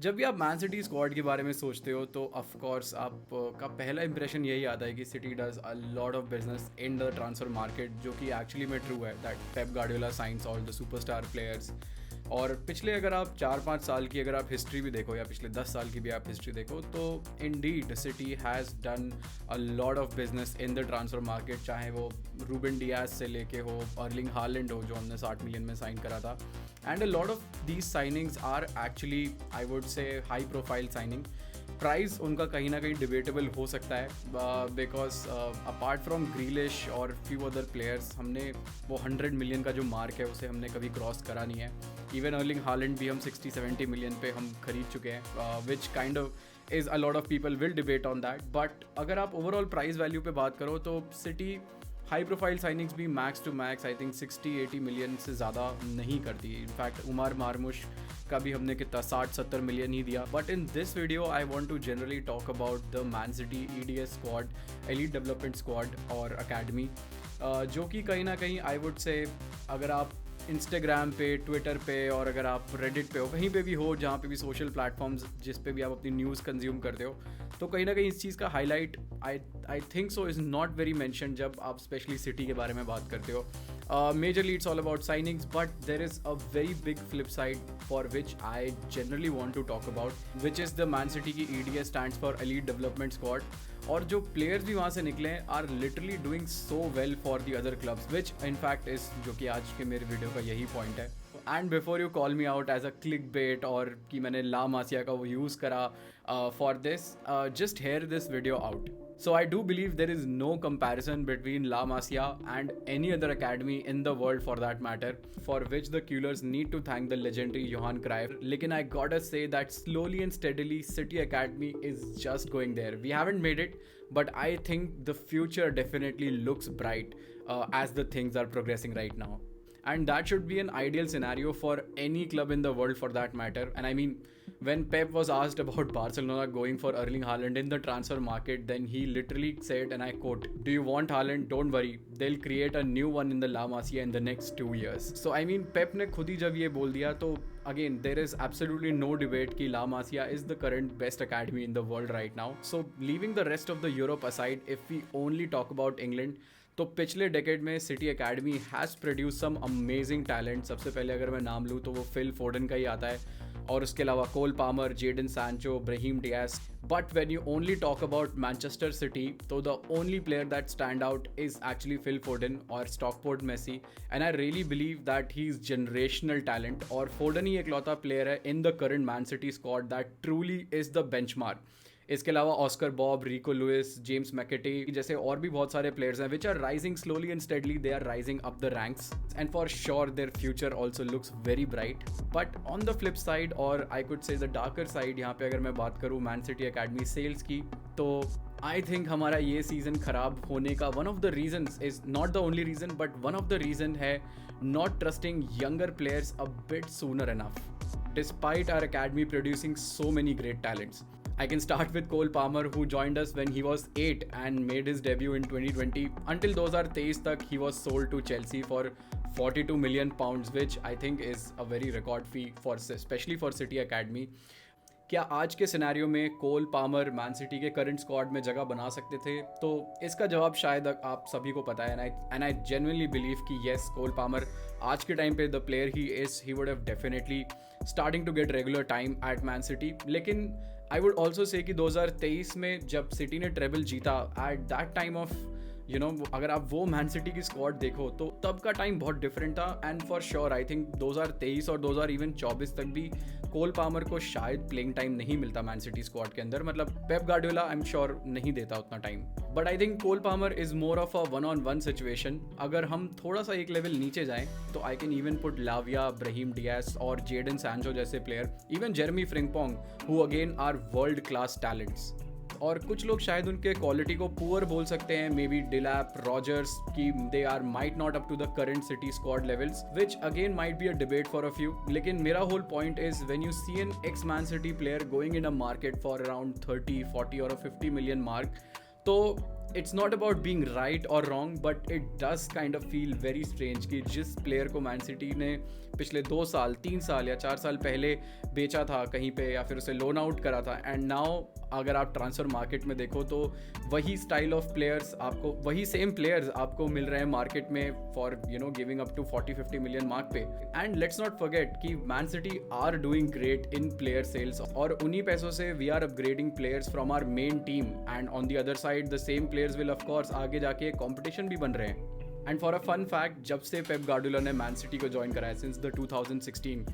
जब भी आप मैन सिटी स्क्वाड के बारे में सोचते हो तो ऑफ कोर्स आपका पहला इंप्रेशन यही आता है कि city does a lot of business in the transfer market, जो कि एक्चुअली में ट्रू है that Pep Guardiola science all the superstar players. और पिछले अगर आप 4-5 साल की अगर आप हिस्ट्री भी देखो या पिछले 10 साल की भी आप हिस्ट्री देखो तो Indeed city has done a lot of business in the transfer market, चाहे वो रूबन डियाज से लेके हो, अर्लिंग हालैंड हो जो हमने 60 मिलियन में साइन करा था। And a lot of these signings are actually I would say high profile signing. Price उनका कहीं ना कहीं डिबेटेबल हो सकता है बिकॉज अपार्ट फ्रॉम ग्रीलिश और फ्यू अदर प्लेयर्स हमने वो 100 मिलियन का जो मार्क है उसे हमने कभी क्रॉस करा नहीं है। इवन अर्लिंग हालैंड भी हम 60-70 मिलियन पे हम खरीद चुके हैं, which kind of is a lot of people will debate on that. But अगर आप ओवरऑल प्राइस वैल्यू पे बात करो तो सिटी हाई प्रोफाइल साइनिंग्स भी max to max I think 60-80 million से ज़्यादा नहीं करती। इनफैक्ट उमर मारमुश का भी हमने कितना 60-70 मिलियन ही दिया। But in this video I want to generally talk about the man city EDS squad, elite development squad और अकेडमी, जो कि कहीं ना कहीं आई वुड से अगर आप इंस्टाग्राम पे, ट्विटर पे और अगर आप रेडिट पे हो, कहीं पे भी हो जहाँ पे भी सोशल प्लेटफॉर्म्स जिस पे भी आप अपनी न्यूज़ कंज्यूम करते हो, तो कहीं ना कहीं इस चीज़ का highlight I think so is not very mention जब आप स्पेशली सिटी के बारे में बात करते हो। Majorly it's all about signings, but there is a very big flip side for which I generally want to talk about, which is the man city की EDS stands for elite development squad. और जो players भी वहाँ से निकले हैं are literally doing so well for the other clubs, which in fact is जो कि आज के मेरे वीडियो का यही पॉइंट है। And before you call me out as a clickbait और कि मैंने ला मासिया का वो यूज़ करा for this, just hear this video out. So I do believe there is no comparison between La Masia and any other academy in the world for that matter, for which the Kühlers need to thank the legendary Johan Cruyff. Lekin I gotta say that slowly and steadily City Academy is just going there. We haven't made it, but I think the future definitely looks bright as the things are progressing right now. And that should be an ideal scenario for any club in the world for that matter. And I mean, when Pep was asked about Barcelona going for Erling Haaland in the transfer market, then he literally said, and I quote, "Do you want Haaland? Don't worry, they'll create a new one in the La Masia in the next 2 years." So I mean, Pep ने खुद ही जब ये बोल दिया तो again there is absolutely no debate कि La Masia is the current best academy in the world right now. So leaving the rest of the Europe aside, if we only talk about England, तो पिछले decade में city academy has produce some amazing talent. सबसे पहले अगर मैं नाम लूँ तो वो फिल फोर्डन का ही आता है, और उसके अलावा Cole Palmer, Jadon Sancho, Brahim Diaz. But when you only talk about Manchester City तो the only player that stand out is actually Phil Foden और Stockport Messi. And I really believe that he is generational talent, और Foden ही एकलौता player है in the current Man City squad that truly is the benchmark. इसके अलावा Oscar Bobb, Rico Lewis, James McAtee जैसे और भी बहुत सारे प्लेयर्स हैं which are rising slowly and steadily, they are rising up the ranks and for sure their future also looks very bright. But on the flip side, और I could say the darker side, यहाँ पे अगर मैं बात करूँ man city academy sales की, तो I think हमारा ये सीज़न ख़राब होने का one of the reasons is not the only reason, but one of the reason है not trusting younger players a bit sooner enough despite our academy producing so many great talents. I can start with Cole Palmer, who joined us when he was 8 and made his debut in 2020. Until 2023 tak he was sold to Chelsea for 42 million pounds, which I think is a very record fee for especially for City Academy. क्या आज के scenario में Cole Palmer man city के current squad में जगह बना सकते थे? तो इसका जवाब शायद आप सभी को पता है, एंड आई जेन्युइनली बिलीव कि येस, कोल पामर आज के टाइम पे the player he would have definitely starting to get regular time at man city. लेकिन आई वुड ऑल्सो से कि 2023 में जब सिटी ने ट्रेबल जीता, एट दैट टाइम ऑफ अगर आप वो मैन सिटी की स्क्वाड देखो तो तब का टाइम बहुत डिफरेंट था। And for sure I think 2023 और 2024 तक भी कोल पामर को शायद प्लेइंग टाइम नहीं मिलता मैन सिटी स्क्वाड के अंदर, मतलब Pep Guardiola I am sure नहीं देता उतना time. But I think Cole Palmer is more of a 1-on-1 situation. अगर हम थोड़ा सा एक लेवल नीचे जाएं तो I can even put Lavia, Brahim Diaz और जेडन सैंचो जैसे player, even Jeremie Frimpong, who again are world class talents. और कुछ लोग शायद उनके क्वालिटी को पुअर बोल सकते हैं, मे बी डिलैप, रॉजर्स, कि they are might not up to the current city squad levels, which again might be a debate for a few. लेकिन मेरा whole point is when you see an ex man city player going in a market for around 30, 40 और 50 million mark, तो it's not about being right or wrong, but it does kind of feel very strange कि जिस player को man city ने पिछले 2 साल 3 साल या 4 साल पहले बेचा था कहीं पे या फिर उसे लोन आउट करा था, एंड नाउ अगर आप ट्रांसफर मार्केट में देखो तो वही स्टाइल ऑफ प्लेयर्स आपको, वही सेम प्लेयर्स आपको मिल रहे हैं मार्केट में for giving up to 40-50 million mark पे. एंड लेट्स नॉट फॉरगेट कि man city are doing great in player sales, और उन्हीं पैसों से we are upgrading players from our main team, and on the other side the same players will of course आगे जाके competition भी बन रहे हैं. And for a fun fact, जब से पेप गार्डियोला ने मैन सिटी को ज्वाइन कराया सिंस द 2016,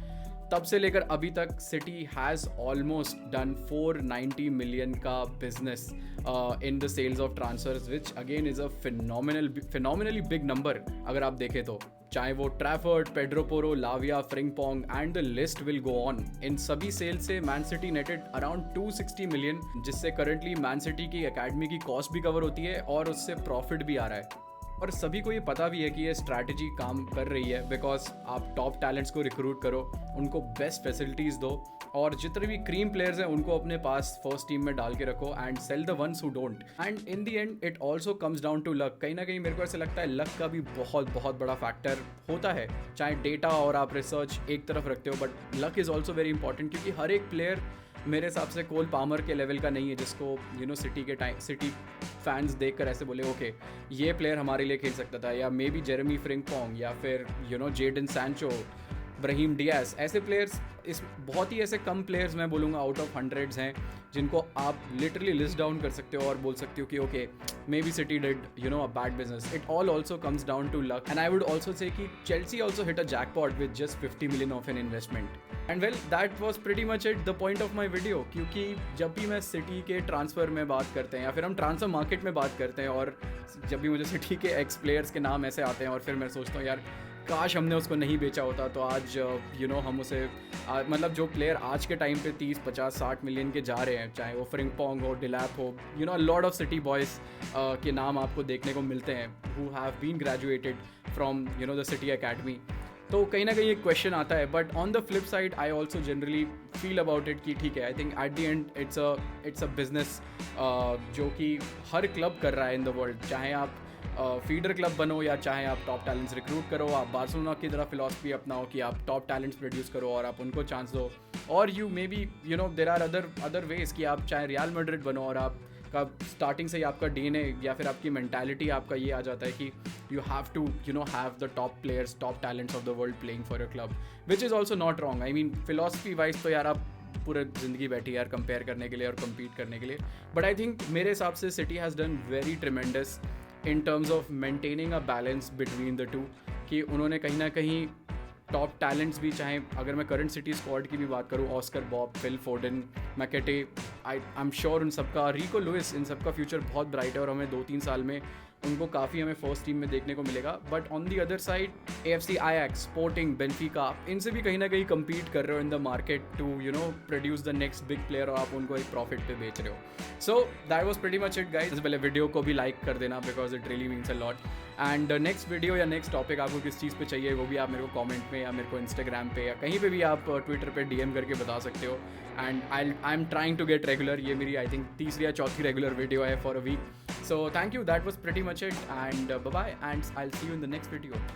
तब से लेकर अभी तक City has almost done 490 million का business in the sales of transfers, which again is a phenomenally big number अगर आप देखें तो. चाहे वो Trafford, Pedro Porro, Lavia, Frimpong and the list will go on. इन सभी सेल से Man City netted around 260 million, जिससे करंटली मैन सिटी की एकेडमी की कॉस्ट भी कवर होती है और उससे प्रॉफिट भी आ रहा है. और सभी को ये पता भी है कि ये स्ट्रैटेजी काम कर रही है, बिकॉज आप टॉप टैलेंट्स को रिक्रूट करो, उनको बेस्ट फैसिलिटीज़ दो, और जितने भी क्रीम प्लेयर्स हैं उनको अपने पास फर्स्ट टीम में डाल के रखो and sell the ones who don't. And in the end it also comes down to luck. कहीं ना कहीं मेरे को ऐसे लगता है लक का भी बहुत बहुत बड़ा फैक्टर होता है. चाहे डेटा और आप रिसर्च एक तरफ रखते हो, but luck is also very important, क्योंकि हर एक प्लेयर मेरे हिसाब से कोल पामर के लेवल का नहीं है जिसको सिटी फैंस देख कर ऐसे बोले ओके ये प्लेयर हमारे लिए खेल सकता था, या मे बी जेरेमी फ्रिंगपोंग या फिर जेडन सैंचो, ब्राहीम डियास. ऐसे प्लेयर्स इस बहुत ही ऐसे कम प्लेयर्स मैं बोलूँगा आउट ऑफ हंड्रेड्स हैं जिनको आप लिटरली लिस्ट डाउन कर सकते हो और बोल सकते हो कि okay maybe City did a bad business. It all also comes down to luck. And I would also say कि Chelsea also hit a jackpot with just 50 million of an investment. And well that was pretty much it the point of my video. क्योंकि जब भी मैं city के transfer में बात करते हैं या फिर हम ट्रांसफ़र मार्केट में बात करते हैं, और जब भी मुझे सिटी के एक्स प्लेयर्स के नाम ऐसे आते हैं और फिर मैं सोचता हूँ यार काश हमने उसको नहीं बेचा होता तो आज हम उसे मतलब जो प्लेयर आज के टाइम पे 30, 50, 60 मिलियन के जा रहे हैं, चाहे वो फ्रिंगपोंग हो, डिलैप हो, लॉट ऑफ सिटी बॉयज़ के नाम आपको देखने को मिलते हैं who have been graduated from the city academy. तो कहीं ना कहीं एक क्वेश्चन आता है, but on the flip side I also generally feel about it कि ठीक है, I think at the end it's a business जो कि हर क्लब कर रहा है इन द वर्ल्ड. चाहे आप फीडर क्लब बनो या चाहे आप टॉप टैलेंट्स रिक्रूट करो, आप बार्सिलोना की तरह फिलॉसफी अपनाओ कि आप टॉप टैलेंट्स प्रोड्यूस करो और आप उनको चांस दो, और you may be there are other ways कि आप चाहे रियल मैड्रिड बनो और आपका स्टार्टिंग से ही आपका डीएनए या फिर आपकी मेंटालिटी आपका ये आ जाता है कि you have to have the top players, top talents of the world playing for your club, which is also not wrong. I mean philosophy wise तो यार आप पूरे ज़िंदगी बैठी यार कंपेयर करने के लिए और कम्पीट करने के लिए, बट आई थिंक मेरे हिसाब से city has done very tremendous in terms of maintaining a balance between the two. कि उन्होंने कहीं ना कहीं टॉप टैलेंट्स भी, चाहे अगर मैं करंट सिटी स्क्वाड की भी बात करूँ, Oscar Bobb, Phil Foden, McAtee, I am sure उन सबका, रिको लुइस, इन सबका फ्यूचर बहुत ब्राइट है और हमें 2-3 साल में उनको काफ़ी हमें फर्स्ट टीम में देखने को मिलेगा. But on the other side AFC Ajax, sporting, Benfica, इनसे भी कहीं ना कहीं कम्पीट कर रहे हो in the market to produce the next big player, और आप उनको एक प्रॉफिट पे बेच रहे हो. So that was pretty much it guys. पहले वीडियो को भी लाइक कर देना because it really means a lot. And next video या नेक्स्ट टॉपिक आपको किस चीज़ पे चाहिए वो भी आप मेरे को कमेंट में या मेरे को इंस्टाग्राम पे या कहीं पे भी आप ट्विटर पे DM करके बता सकते हो. And I am trying to get regular. ये मेरी आई थिंक तीसरी या चौथी रेगुलर वीडियो है for a week. So thank you, that was pretty much it, and bye bye, and I'll see you in the next video.